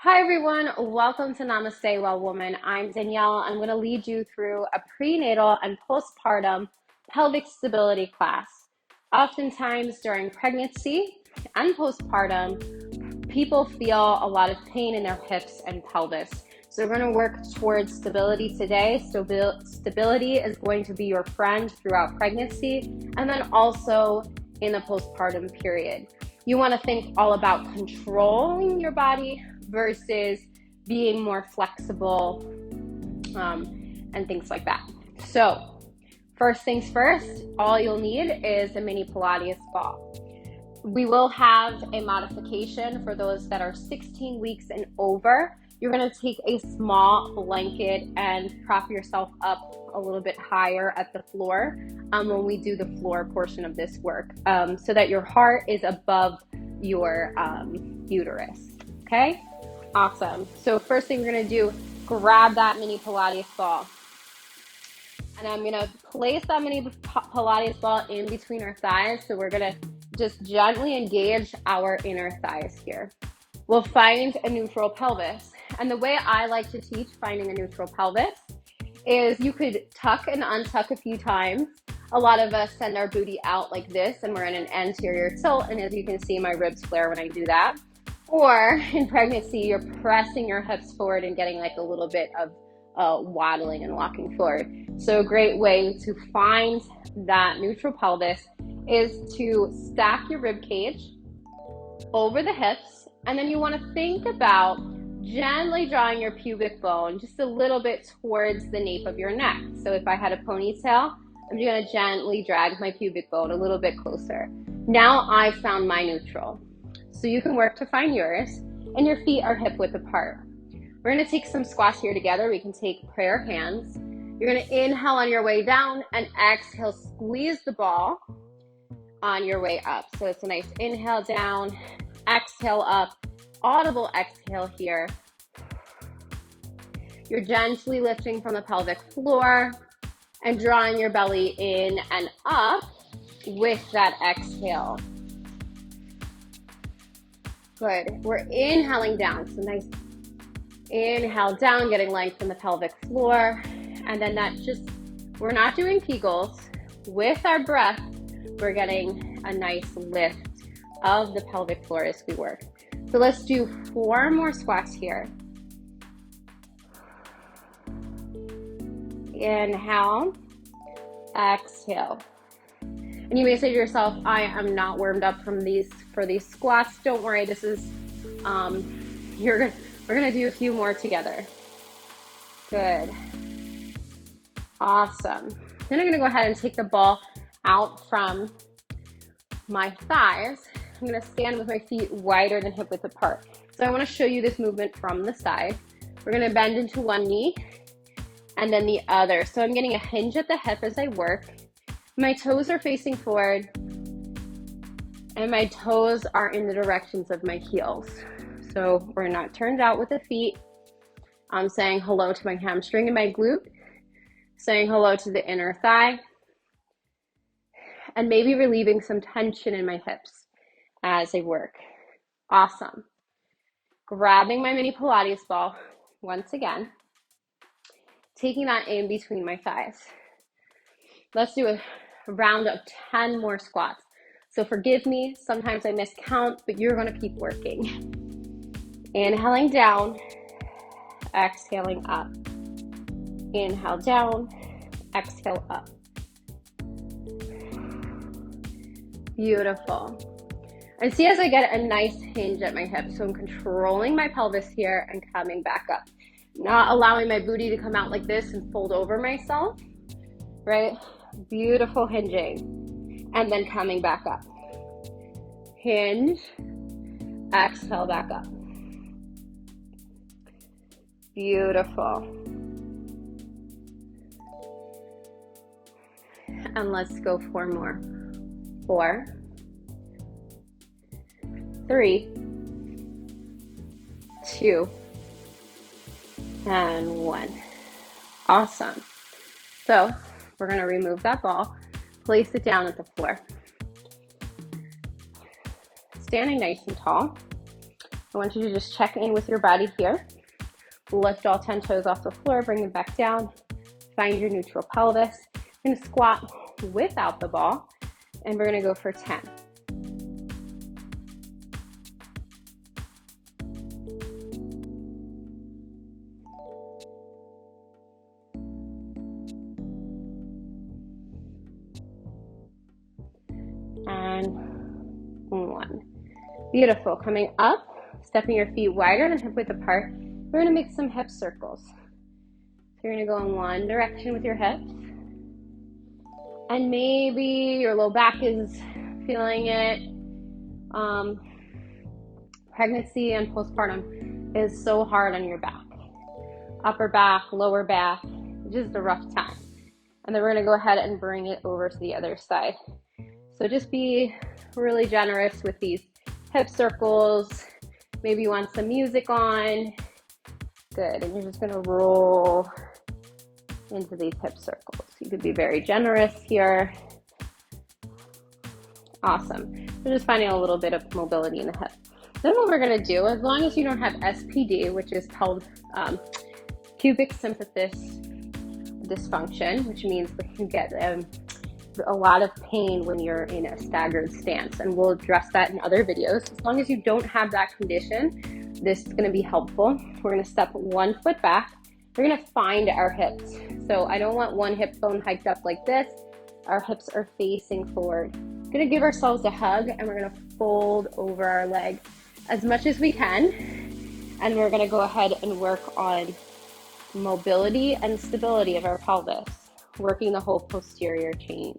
Hi everyone, welcome to Namaste Well Woman. I'm Danielle. I'm going to lead you through a prenatal and postpartum pelvic stability class. Oftentimes during pregnancy and postpartum, people feel a lot of pain in their hips and pelvis. So we're going to work towards stability today. Stability is going to be your friend throughout pregnancy and then also in the postpartum period. You want to think all about controlling your body versus being more flexible and things like that. So first things first, all you'll need is a mini Pilates ball. We will have a modification for those that are 16 weeks and over. You're going to take a small blanket and prop yourself up a little bit higher at the floor when we do the floor portion of this work, so that your heart is above your uterus. Okay? Awesome. So first thing we're going to do, grab that mini Pilates ball. And I'm going to place that mini Pilates ball in between our thighs. So we're going to just gently engage our inner thighs here. We'll find a neutral pelvis. And the way I like to teach finding a neutral pelvis is you could tuck and untuck a few times. A lot of us send our booty out like this and we're in an anterior tilt. And as you can see, my ribs flare when I do that. Or in pregnancy, you're pressing your hips forward and getting like a little bit of waddling and walking forward. So a great way to find that neutral pelvis is to stack your rib cage over the hips. And then you want to think about gently drawing your pubic bone just a little bit towards the nape of your neck. So if I had a ponytail, I'm going to gently drag my pubic bone a little bit closer. Now I've found my neutral. So you can work to find yours, and your feet are hip width apart. We're going to take some squats here together. We can take prayer hands. You're going to inhale on your way down and exhale, squeeze the ball on your way up. So it's a nice inhale down, exhale up, audible exhale here. You're gently lifting from the pelvic floor and drawing your belly in and up with that exhale. Good. We're inhaling down. So nice inhale down, getting length in the pelvic floor. And then we're not doing Kegels. With our breath, we're getting a nice lift of the pelvic floor as we work. So let's do 4 more squats here. Inhale, exhale. And you may say to yourself, I am not warmed up for these squats. Don't worry, this is, we're gonna do a few more together. Good. Awesome. Then I'm gonna go ahead and take the ball out from my thighs. I'm gonna stand with my feet wider than hip width apart. So I wanna show you this movement from the side. We're gonna bend into one knee and then the other. So I'm getting a hinge at the hip as I work. My toes are facing forward and my toes are in the directions of my heels. So we're not turned out with the feet. I'm saying hello to my hamstring and my glute, saying hello to the inner thigh, and maybe relieving some tension in my hips as I work. Awesome. Grabbing my mini Pilates ball once again, taking that in between my thighs. Let's do a round of 10 more squats. So forgive me, sometimes I miscount, but you're gonna keep working. Inhaling down, exhaling up. Inhale down, exhale up. Beautiful. And see as I get a nice hinge at my hip, so I'm controlling my pelvis here and coming back up. Not allowing my booty to come out like this and fold over myself, right? Beautiful hinging. And then coming back up. Hinge, exhale back up. Beautiful. And let's go 4 more. 4, 3, 2, and 1. Awesome. So we're going to remove that ball, place it down at the floor. Standing nice and tall. I want you to just check in with your body here. Lift all 10 toes off the floor, bring it back down. Find your neutral pelvis. We're gonna squat without the ball, and we're gonna go for 10. And 1. Beautiful. Coming up, stepping your feet wider than hip width apart. We're gonna make some hip circles. So you're gonna go in one direction with your hips. And maybe your low back is feeling it. Pregnancy and postpartum is so hard on your back. Upper back, lower back, just a rough time. And then we're gonna go ahead and bring it over to the other side. So just be really generous with these hip circles. Maybe you want some music on. Good, and you're just gonna roll into these hip circles. You could be very generous here. Awesome. So just finding a little bit of mobility in the hip. Then what we're gonna do, as long as you don't have SPD, which is pubic symphysis dysfunction, which means that you get a lot of pain when you're in a staggered stance, and we'll address that in other videos. As long as you don't have that condition, this is gonna be helpful. We're gonna step 1 foot back. We're gonna find our hips. So I don't want one hip bone hiked up like this. Our hips are facing forward. We're gonna give ourselves a hug, and we're gonna fold over our leg as much as we can. And we're gonna go ahead and work on mobility and stability of our pelvis, working the whole posterior chain.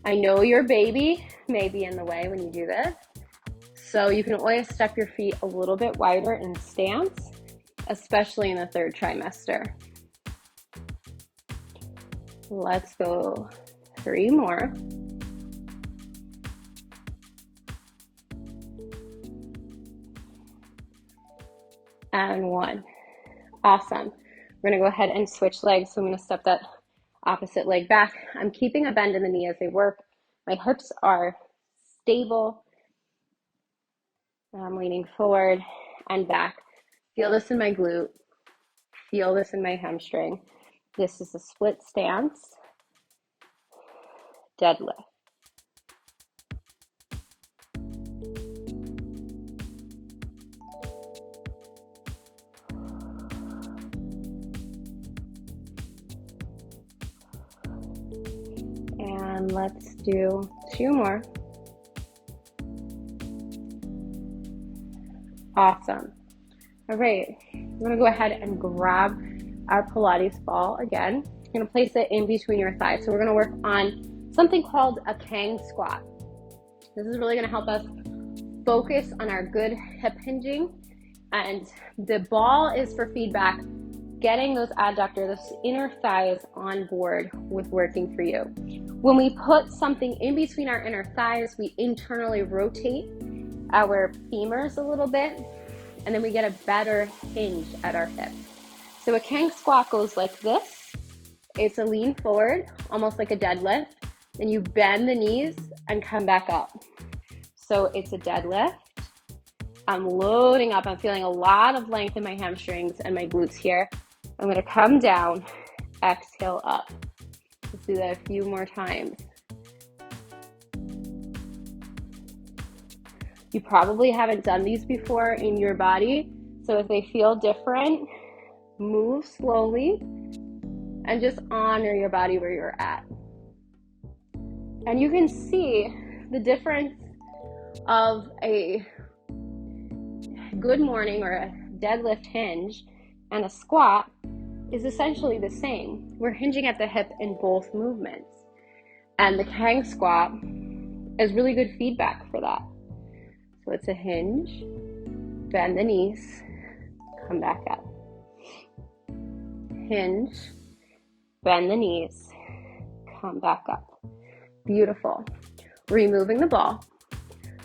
I know your baby may be in the way when you do this, so you can always step your feet a little bit wider in stance, especially in the 3rd trimester. Let's go 3 more. And 1. Awesome. We're gonna go ahead and switch legs. So I'm gonna step that opposite leg back. I'm keeping a bend in the knee as I work. My hips are stable. I'm leaning forward and back. Feel this in my glute. Feel this in my hamstring. This is a split stance. Deadlift. And let's do 2 more. Awesome. All right, I'm gonna go ahead and grab our Pilates ball again. I'm gonna place it in between your thighs. So we're gonna work on something called a Kang squat. This is really gonna help us focus on our good hip hinging. And the ball is for feedback, getting those adductor, those inner thighs on board with working for you. When we put something in between our inner thighs, we internally rotate our femurs a little bit, and then we get a better hinge at our hip. So a Kang squat goes like this. It's a lean forward, almost like a deadlift. Then you bend the knees and come back up. So it's a deadlift. I'm loading up. I'm feeling a lot of length in my hamstrings and my glutes here. I'm gonna come down, exhale up. Let's do that a few more times. You probably haven't done these before in your body, so if they feel different, move slowly and just honor your body where you're at. And you can see the difference of a good morning or a deadlift hinge and a squat is essentially the same. We're hinging at the hip in both movements. And the Kang squat is really good feedback for that. So it's a hinge, bend the knees, come back up. Hinge, bend the knees, come back up. Beautiful. Removing the ball.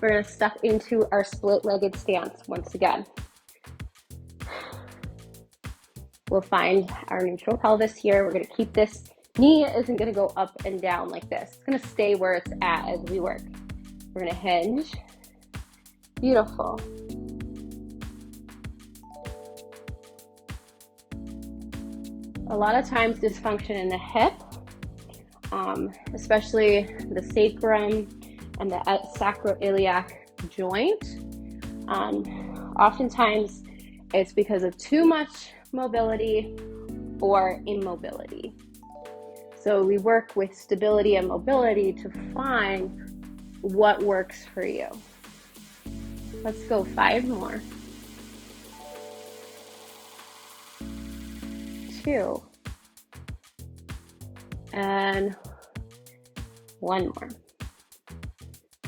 We're gonna step into our split-legged stance once again. We'll find our neutral pelvis here. We're gonna keep this knee isn't gonna go up and down like this. It's gonna stay where it's at as we work. We're gonna hinge, Beautiful. A lot of times dysfunction in the hip, especially the sacrum and the sacroiliac joint. Oftentimes it's because of too much mobility or immobility. So we work with stability and mobility to find what works for you. Let's go 5 more. 2. And 1 more.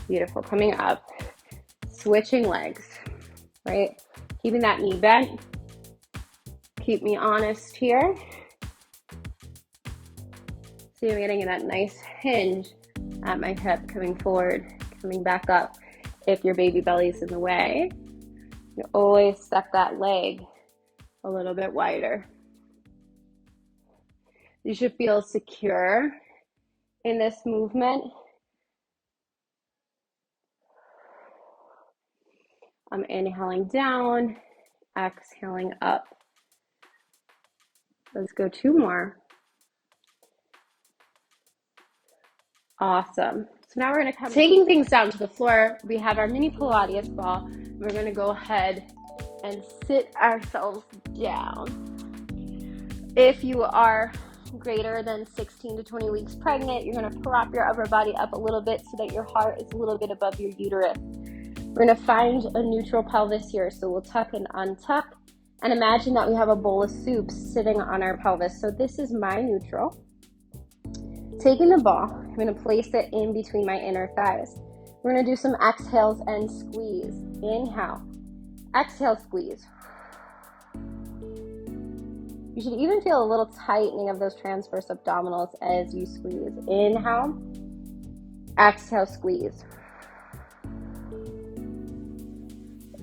Beautiful. Coming up, switching legs, right? Keeping that knee bent. Keep me honest here. See, I'm getting that nice hinge at my hip, coming forward, coming back up. If your baby belly's in the way, you always step that leg a little bit wider. You should feel secure in this movement. I'm inhaling down, exhaling up. Let's go 2 more. Awesome. So now we're going to come taking things down to the floor. We have our mini Pilates ball. We're going to go ahead and sit ourselves down. If you are greater than 16 to 20 weeks pregnant, you're going to prop your upper body up a little bit so that your heart is a little bit above your uterus. We're going to find a neutral pelvis here. So we'll tuck and untuck and imagine that we have a bowl of soup sitting on our pelvis. So this is my neutral. Taking the ball, I'm going to place it in between my inner thighs. We're going to do some exhales and squeeze. Inhale. Exhale, squeeze. You should even feel a little tightening of those transverse abdominals as you squeeze. Inhale. Exhale, squeeze.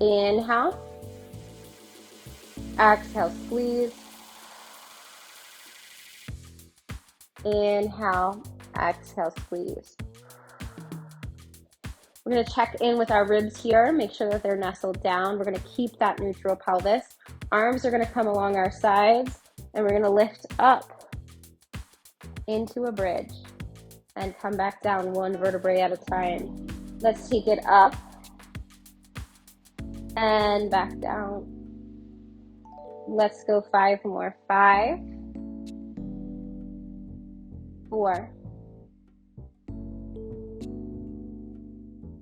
Inhale. Exhale, squeeze. Inhale, exhale, squeeze. We're going to check in with our ribs here, make sure that they're nestled down. We're going to keep that neutral pelvis. Arms are going to come along our sides, and we're going to lift up into a bridge and come back down 1 vertebrae at a time. Let's take it up and back down. Let's go 5 more. 5, 4,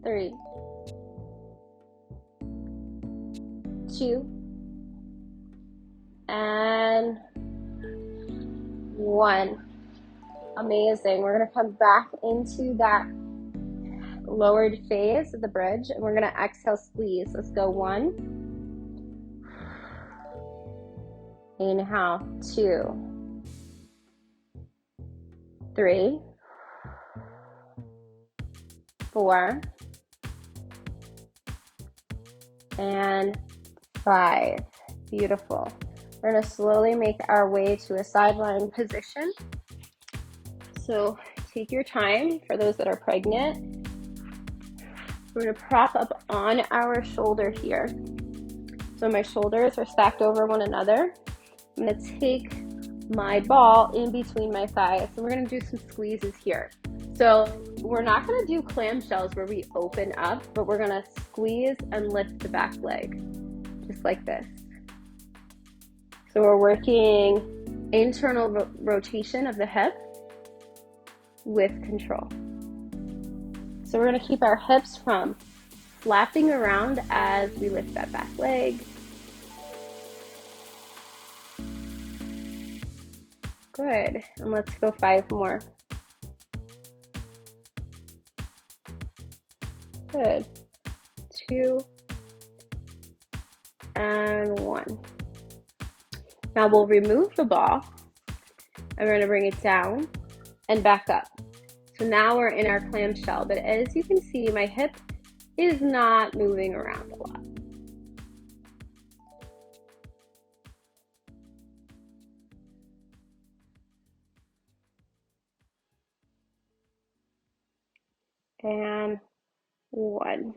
3, 2, and 1. Amazing. We're going to come back into that lowered phase of the bridge, and we're going to exhale, squeeze. Let's go 1. Inhale, 2, 3, 4, and 5. Beautiful. We're going to slowly make our way to a sideline position. So take your time for those that are pregnant. We're going to prop up on our shoulder here. So my shoulders are stacked over one another. I'm going to take my ball in between my thighs. So we're going to do some squeezes here. So we're not going to do clamshells where we open up, but we're going to squeeze and lift the back leg, just like this. So we're working internal rotation of the hip with control. So we're going to keep our hips from flapping around as we lift that back leg. Good. And let's go 5 more. Good. 2 and 1. Now we'll remove the ball and we're going to bring it down and back up. So now we're in our clamshell, but as you can see, my hip is not moving around a lot. And 1.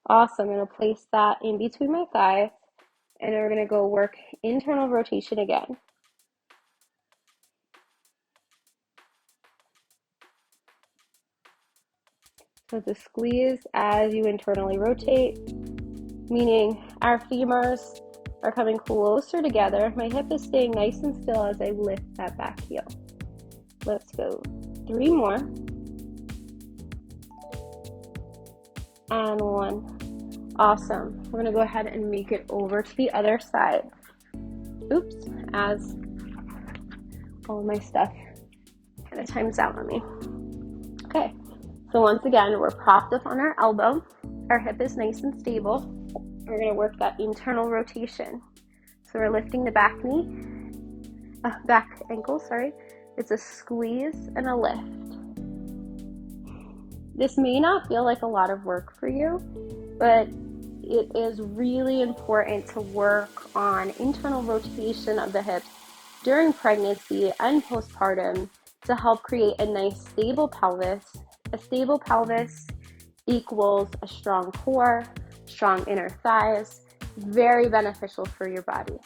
Awesome. I'm going to place that in between my thighs, and we're going to go work internal rotation again. So it's a squeeze as you internally rotate, meaning our femurs are coming closer together. My hip is staying nice and still as I lift that back heel. Let's go 3 more. And 1. Awesome. We're going to go ahead and make it over to the other side. Oops, as all my stuff kind of times out on me. Okay, so once again, we're propped up on our elbow. Our hip is nice and stable. We're going to work that internal rotation. So we're lifting the back knee, back ankle, sorry. It's a squeeze and a lift. This may not feel like a lot of work for you, but it is really important to work on internal rotation of the hips during pregnancy and postpartum to help create a nice stable pelvis. A stable pelvis equals a strong core, strong inner thighs, very beneficial for your body.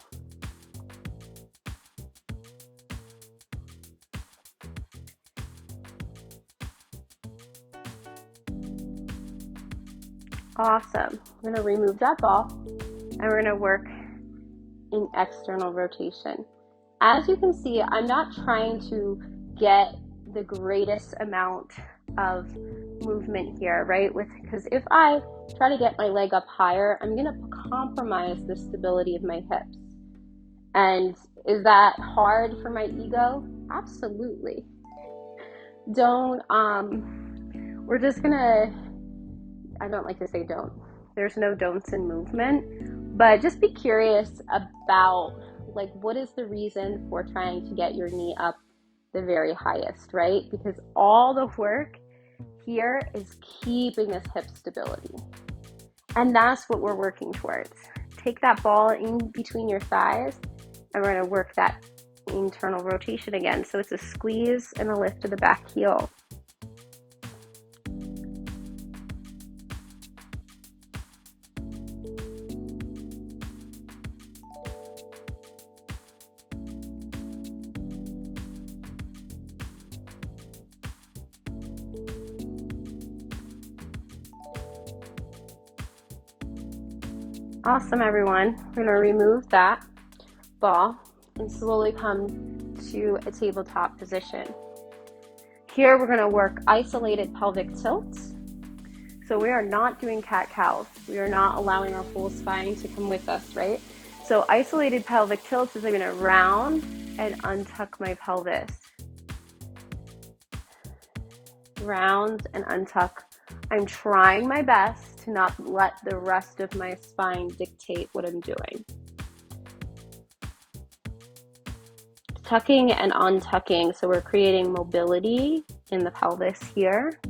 Awesome. We're going to remove that ball and we're going to work in external rotation. As you can see, I'm not trying to get the greatest amount of movement here, right? Because if I try to get my leg up higher, I'm going to compromise the stability of my hips. And is that hard for my ego? Absolutely. We're just going to, I don't like to say don't. There's no don'ts in movement, but just be curious about like what is the reason for trying to get your knee up the very highest, right? Because all the work here is keeping this hip stability. And that's what we're working towards. Take that ball in between your thighs and we're going to work that internal rotation again. So it's a squeeze and a lift of the back heel. Awesome, everyone. We're going to remove that ball and slowly come to a tabletop position. Here we're going to work isolated pelvic tilts. So we are not doing cat-cows. We are not allowing our whole spine to come with us, right? So isolated pelvic tilts is I'm going to round and untuck my pelvis. Round and untuck. I'm trying my best to not let the rest of my spine dictate what I'm doing. Tucking and untucking, so we're creating mobility in the pelvis here.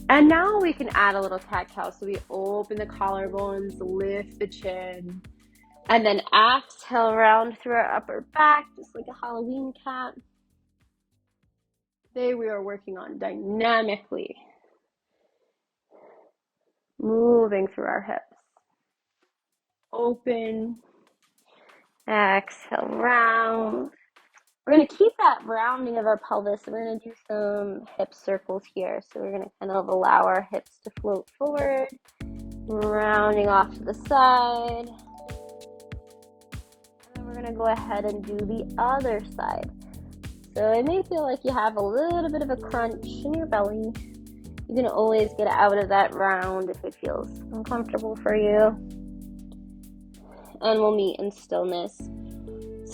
And now we can add a little cat-cow. So we open the collarbones, lift the chin, and then exhale round through our upper back, just like a Halloween cat. Today we are working on dynamically moving through our hips. Open, exhale, round. We're going to keep that rounding of our pelvis. We're going to do some hip circles here. So we're going to kind of allow our hips to float forward, rounding off to the side. And then we're going to go ahead and do the other side. So it may feel like you have a little bit of a crunch in your belly. You can always get out of that round if it feels uncomfortable for you. And we'll meet in stillness,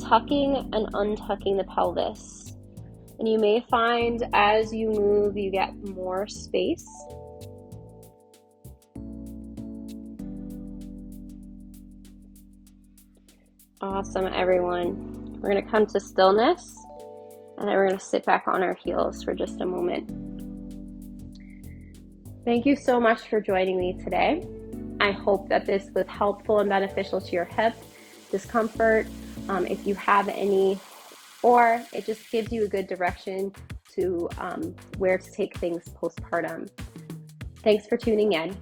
tucking and untucking the pelvis. And you may find as you move, you get more space. Awesome, everyone. We're going to come to stillness, and then we're going to sit back on our heels for just a moment. Thank you so much for joining me today. I hope that this was helpful and beneficial to your hip discomfort, if you have any, or it just gives you a good direction to where to take things postpartum. Thanks for tuning in.